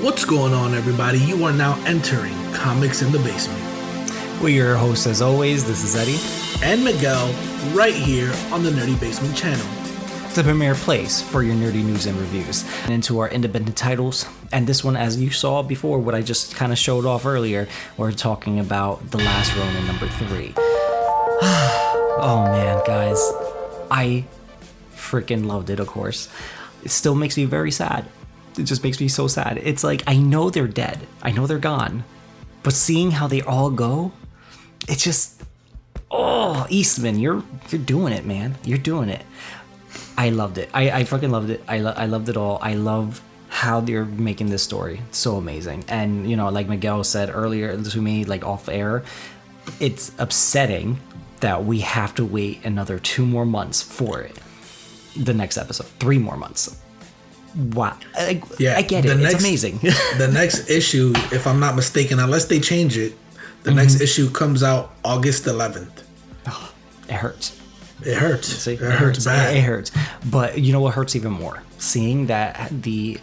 What's going on, everybody? You are now entering Comics in the Basement. We're your hosts as always. This is Eddie. And Miguel, right here on the Nerdy Basement channel. The premier place for your nerdy news and reviews. And into our independent titles. And this one, as you saw before, what I just kind of showed off earlier, we're talking about The Last Ronin number 3. Oh man, guys. I freaking loved it, of course. It still makes me very sad. It just makes me so sad. It's like, I know they're dead. I know they're gone. But seeing how they all go, it's just... Oh, Eastman, you're doing it, man. You're doing it. I loved it. I fucking loved it. I loved it all. I love how they're making this story. So amazing. And, you know, like Miguel said earlier to me, like off air, it's upsetting that we have to wait another 2 more months for it. The next episode. 3 more months. Wow. I get it. It's amazing. The next issue, if I'm not mistaken, unless they change it, the next issue comes out August 11th. Oh, it hurts. It hurts. See, it hurts bad. It hurts. But you know what hurts even more? Seeing that the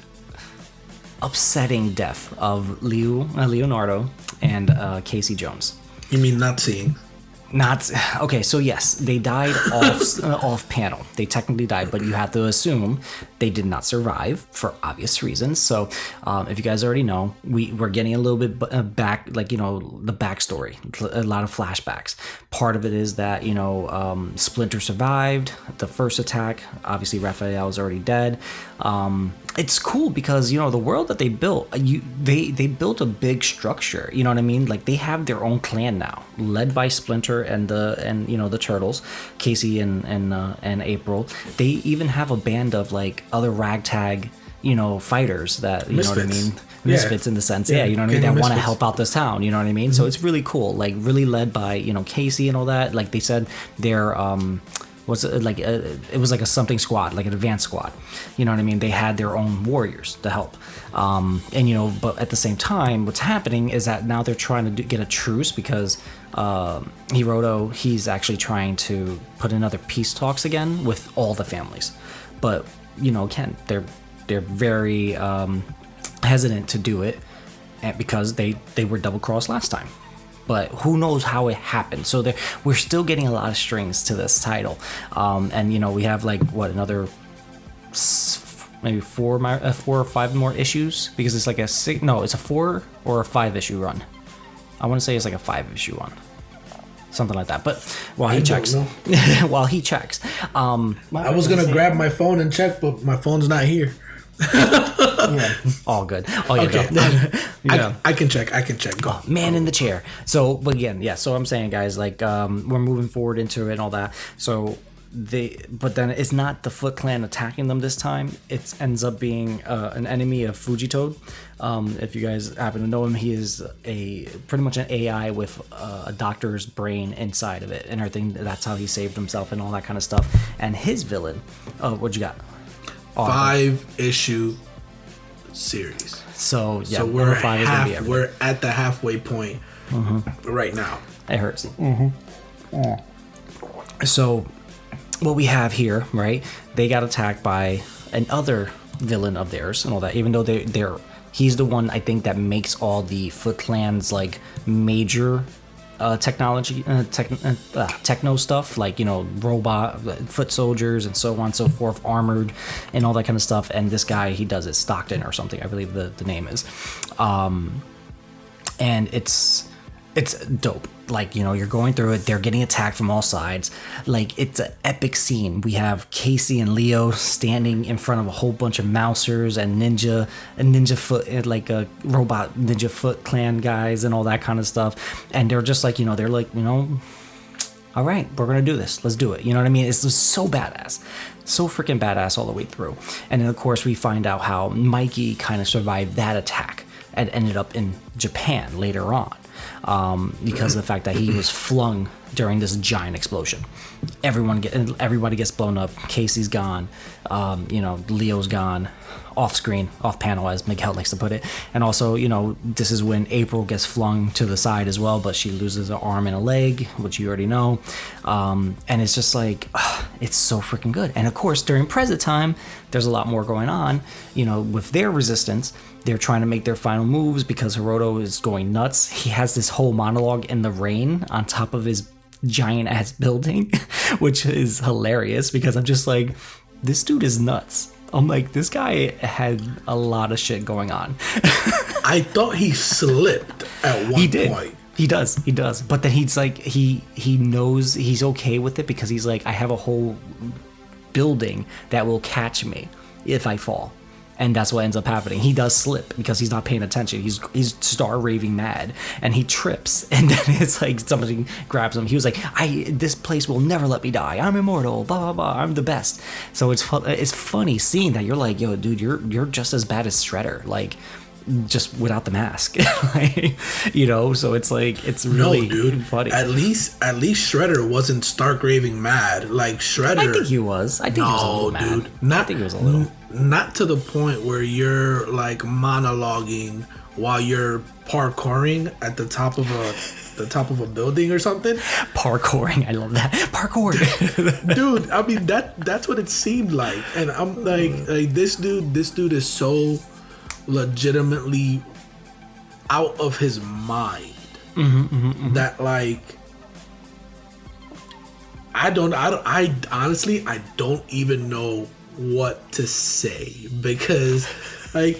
upsetting death of Leonardo and Casey Jones. You mean not seeing? Not okay. So yes, they died off panel. They technically died, but you have to assume they did not survive for obvious reasons. So if you guys already know, we're getting a little bit back, like, you know, the backstory, a lot of flashbacks. Part of it is that, you know, Splinter survived the first attack. Obviously, Raphael is already dead. It's cool because, you know, the world that they built, they built a big structure. You know what I mean? Like, they have their own clan now, led by Splinter and you know, the Turtles, Casey and April. They even have a band of like other ragtag, you know, fighters that, you Misfits. know what I mean? Misfits in the sense, you know what I mean? That want to help out this town, you know what I mean? Mm-hmm. So it's really cool, like really led by, you know, Casey and all that. Like they said, they're was it like it was like a something squad, like an advanced squad, you know what I mean? They had their own warriors to help, and you know, but at the same time, what's happening is that now they're trying to get a truce because Hiroto, he's actually trying to put in other peace talks again with all the families, but you know, again, they're very hesitant to do it, and because they were double crossed last time. But who knows how it happened? So we're still getting a lot of strings to this title, and you know, we have like another maybe 4 or 5 more issues, because it's like it's a 4 or a 5 issue run. I want to say it's like a 5 issue run, something like that. But while he checks, I was gonna grab my phone and check, but my phone's not here. Yeah. All good. Oh yeah. Okay. Yeah. I can check. Go. Man in the chair. So, but again, yeah. So I'm saying, guys, like, we're moving forward into it and all that. So but then it's not the Foot Clan attacking them this time. It ends up being an enemy of Fujitoad. If you guys happen to know him, he is pretty much an AI with a doctor's brain inside of it and everything. That's how he saved himself and all that kind of stuff. And his villain, what you got? 5-issue series. So yeah, so we're at the halfway point right now. It hurts. So what we have here, right? They got attacked by another villain of theirs and all that. Even though he's the one, I think, that makes all the Foot Clan's like major technology, techno stuff, like, you know, robot foot soldiers and so on and so forth, armored and all that kind of stuff. And this guy, he does it, Stockton or something, I believe the name is, and it's dope. Like, you know, you're going through it, they're getting attacked from all sides. Like, it's an epic scene. We have Casey and Leo standing in front of a whole bunch of mousers and ninja foot, like a robot ninja Foot Clan guys and all that kind of stuff. And they're just like, you know, all right, we're gonna do this. Let's do it. You know what I mean? It's just so badass. So freaking badass all the way through. And then, of course, we find out how Mikey kind of survived that attack and ended up in Japan later on. Because of the fact that he was flung during this giant explosion. Everybody gets blown up. Casey's gone. You know, Leo's gone. off screen, off panel, as Miguel likes to put it. And also, you know, this is when April gets flung to the side as well, but she loses an arm and a leg, which you already know. And it's just like, it's so freaking good. And of course, during present time, there's a lot more going on, you know, with their resistance. They're trying to make their final moves because Hiroto is going nuts. He has this whole monologue in the rain on top of his giant ass building, which is hilarious because I'm just like, this dude is nuts. I'm like, this guy had a lot of shit going on. I thought he slipped at one point. He does. But then he's like, he knows he's okay with it because he's like, I have a whole building that will catch me if I fall. And that's what ends up happening. He does slip because he's not paying attention. He's star raving mad, and he trips. And then it's like somebody grabs him. He was like, "This place will never let me die. I'm immortal. Blah blah blah. I'm the best." So it's funny seeing that. You're like, "Yo, dude, you're just as bad as Shredder. Like, just without the mask." Like, you know. So it's like it's really funny. At least Shredder wasn't stark raving mad. Like Shredder, I think he was. I think he was a little mad. I think he was a little. Not to the point where you're like monologuing while you're parkouring at the top of a building or something. Parkouring, I love that. Parkour. Dude, I mean that's what it seemed like. And I'm like this dude is so legitimately out of his mind that like I honestly don't even know what to say because like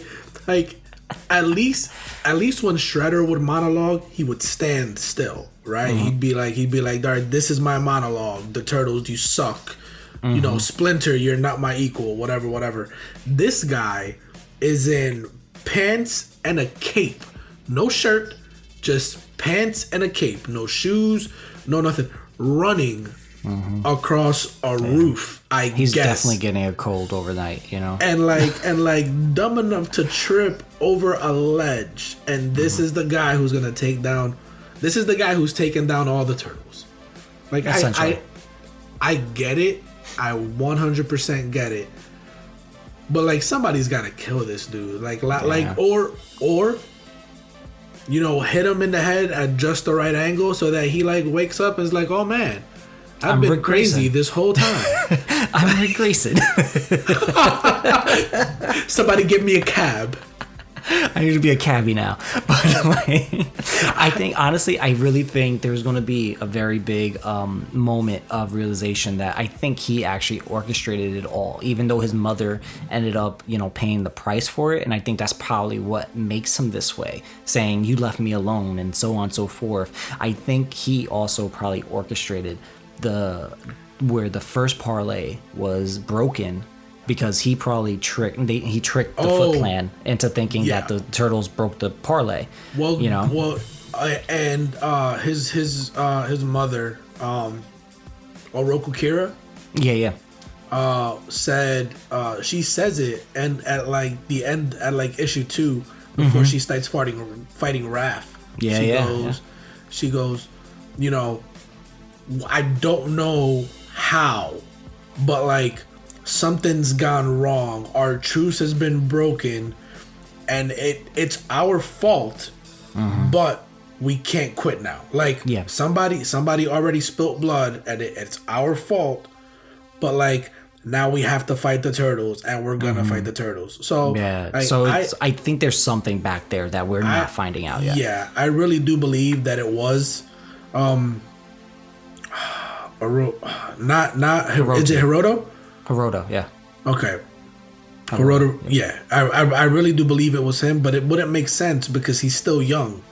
at least when Shredder would monologue, he would stand still, right? He'd be like, "Alright, this is my monologue. The Turtles, you suck. You know, Splinter, you're not my equal. Whatever." This guy is in pants and a cape, no shirt, just pants and a cape, no shoes, no nothing, running across a roof. He's definitely getting a cold overnight, you know. And like dumb enough to trip over a ledge. And this is the guy who's gonna take down. This is the guy who's taken down all the Turtles. Like I get it. I 100% get it. But like somebody's gotta kill this dude. Like or you know, hit him in the head at just the right angle so that he like wakes up and is like, "Oh man, I've been crazy this whole time." I'm Rick Grayson. Somebody give me a cab. I need to be a cabbie now. But like, I think, honestly, I really think there's going to be a very big moment of realization that I think he actually orchestrated it all, even though his mother ended up, you know, paying the price for it. And I think that's probably what makes him this way, saying, "You left me alone," and so on and so forth. I think he also probably orchestrated where the first parlay was broken because he probably tricked the Foot Clan into thinking that the Turtles broke the parlay. Well, you know. Well, and his mother, Oroku Kira. Yeah. Said she says it, and at like the end, at like issue 2, before she starts fighting Raph. She goes, you know, I don't know how, but like something's gone wrong. Our truce has been broken, and it's our fault, but we can't quit now. Like somebody already spilt blood, and it's our fault, but like now we have to fight the Turtles, and we're gonna fight the Turtles. So I think there's something back there that we're not finding out yet. Yeah, I really do believe that it was not Hiroto. Is it Hiroto? Hiroto, yeah. Okay. Hiroto, yeah. I really do believe it was him, but it wouldn't make sense because he's still young.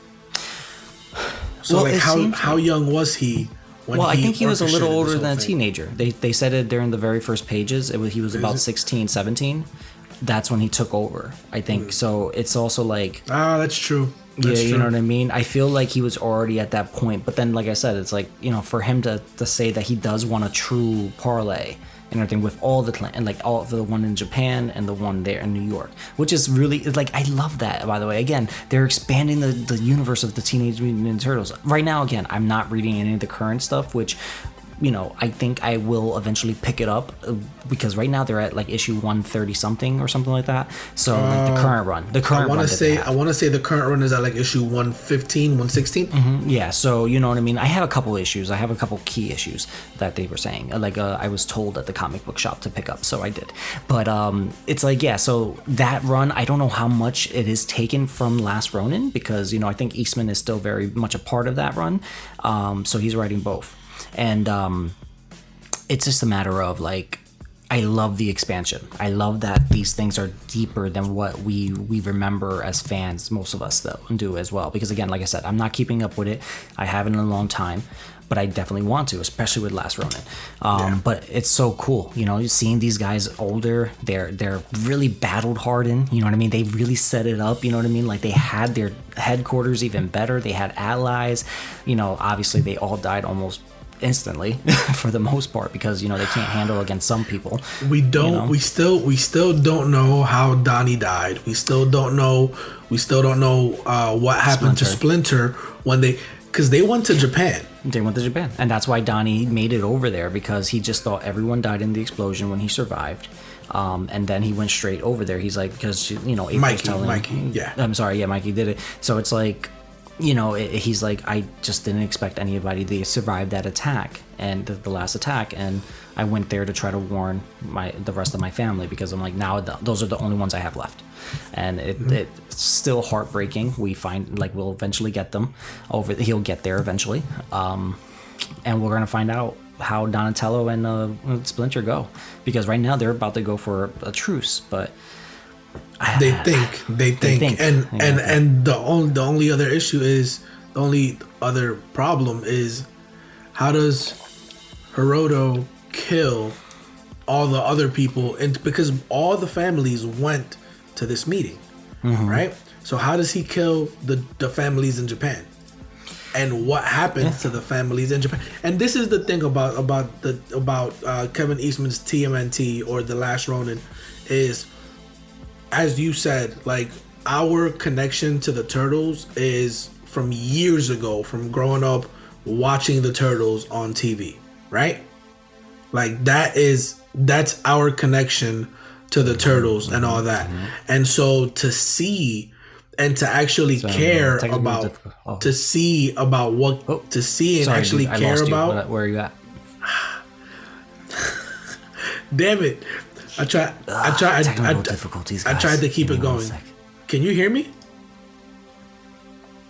So like how young was he when I think he was a little older than a teenager. They said it during the very first pages. He was about 16, 17. That's when he took over, I think. So it's also like... that's true. You know what I mean? I feel like he was already at that point. But then, like I said, it's like, you know, for him to say that he does want a true parlay and everything with all the clan, and like all the one in Japan and the one there in New York, which is really, like, I love that, by the way. Again, they're expanding the universe of the Teenage Mutant Ninja Turtles. Right now, again, I'm not reading any of the current stuff, which I think I will eventually pick it up because right now they're at like issue 130 something or something like that. So like the current run. I want to say the current run is at like issue 115, 116. Yeah, so you know what I mean. I have a couple issues. I have a couple key issues that they were saying. Like I was told at the comic book shop to pick up, so I did. But it's like, yeah. So that run, I don't know how much it is taken from Last Ronin because I think Eastman is still very much a part of that run. So he's writing both, and it's just a matter of like. I love the expansion. I love that these things are deeper than what we remember as fans, most of us though, do as well. Because again, like I said, I'm not keeping up with it. I haven't in a long time, but I definitely want to, especially with Last Ronin. But it's so cool, seeing these guys older. They're really battled hardened. You know what I mean? They really set it up. You know what I mean? Like they had their headquarters even better. They had allies. Obviously they all died almost instantly for the most part because they can't handle against some people. We still don't know how Donnie died. We still don't know what happened to Splinter when because they went to Japan. And that's why Donnie made it over there, because he just thought everyone died in the explosion when he survived. And then he went straight over there. He's like, because April's Mikey, yeah. I'm sorry, yeah, Mikey did it. So it's like, he's like, I just didn't expect anybody to survive that attack and the last attack, and I went there to try to warn the rest of my family because I'm like, now those are the only ones I have left, and it's still heartbreaking. We find like we'll eventually get them over. He'll get there eventually, and we're gonna find out how Donatello and Splinter go, because right now they're about to go for a truce, but. They think, and the only other issue is the only other problem is how does Hiroto kill all the other people, and because all the families went to this meeting, right? So how does he kill the families in Japan? And what happens to the families in Japan? And this is the thing about Kevin Eastman's TMNT or The Last Ronin is, as you said, like our connection to the Turtles is from years ago, from growing up watching the Turtles on TV, right? Like that's our connection to the Turtles and all that. And so to see and to actually care about where are you at? Damn it. I tried to keep it going. Can you hear me?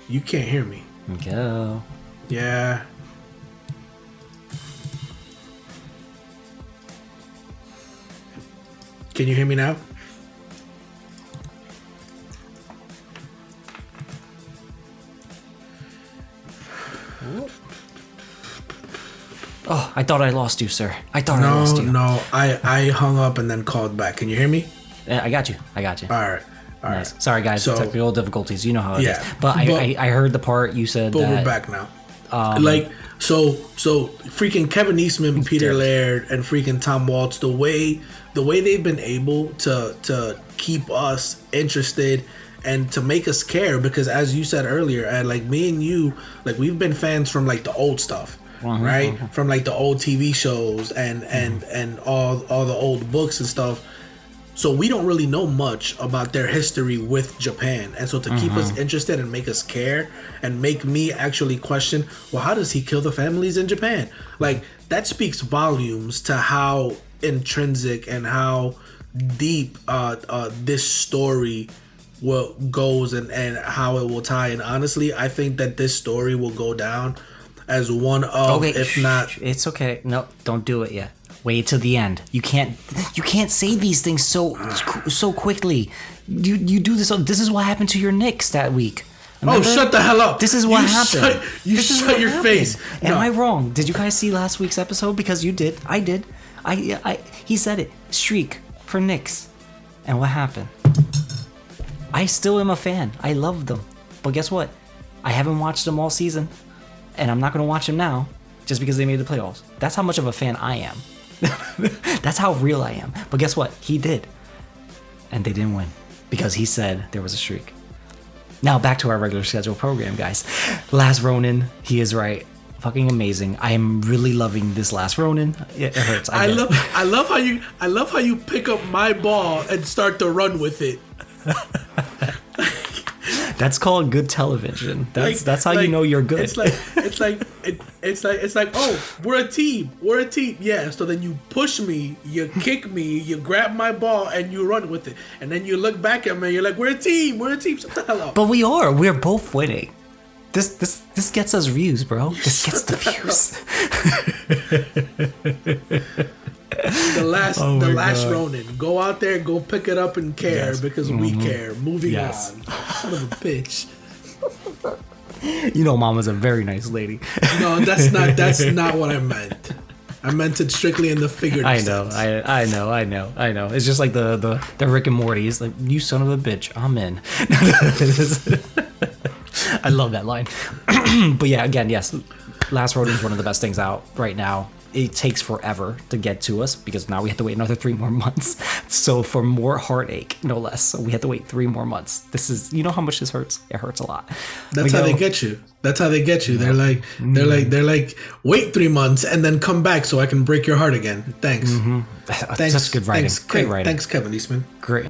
You can't hear me. Go. Yeah. Can you hear me now? Oh, I thought I lost you, sir. I lost you. No, I hung up and then called back. Can you hear me? I got you. All right. Nice. Sorry, guys. Technical difficulties. You know how it is. But I heard the part you said. But we're back now. So freaking Kevin Eastman, Peter Laird, and freaking Tom Waltz. The way they've been able to keep us interested and to make us care, because as you said earlier, and like me and you, like we've been fans from like the old stuff. Right, from like the old TV shows and all the old books and stuff. So we don't really know much about their history with Japan, and so to keep us interested and make us care and make me actually question, well, how does he kill the families in Japan? Like that speaks volumes to how intrinsic and how deep this story goes and how it will tie. And honestly, I think that this story will go down as one of, if not... It's okay. No, don't do it yet. Wait till the end. You can't say these things so quickly. You do this. This is what happened to your Knicks that week. Remember? Oh, shut the hell up. This is what happened. Shut your face. Am I wrong? Did you guys see last week's episode? Because you did. I did. He said it. Streak for Knicks. And what happened? I still am a fan. I love them. But guess what? I haven't watched them all season. And I'm not going to watch them now just because they made the playoffs. That's how much of a fan I am. That's how real I am. But guess what? He did. And they didn't win because he said there was a streak. Now back to our regular schedule program, guys. Last Ronin, he is right. fucking amazing. I am really loving this last Ronin. It hurts. I love how you pick up my ball and start to run with it. That's called good television. That's how you know you're good. It's like, oh, we're a team. Yeah. So then you push me, you kick me, you grab my ball, and you run with it. And then you look back at me, and you're like, we're a team. Shut the hell up. But we are. We're both winning. This gets us views, bro. This gets the views. The last Ronin. Go out there, go pick it up and care because we care. Moving on. Son of a bitch. You know, Mama's a very nice lady. No, that's not what I meant. I meant it strictly in the figurative sense. I know. It's just like the Rick and Morty. It's like, you son of a bitch, I'm in. I love that line. But yeah, again, yes, Last Ronin is one of the best things out right now. It takes forever to get to us because now we have to wait another 3 more months. So for more heartache, no less. So we have to wait 3 more months. This is, you know how much this hurts? It hurts a lot. That's how they get you. They're like, wait 3 months and then come back so I can break your heart again. Thanks. That's good writing. Great writing. Thanks, Kevin Eastman. Great.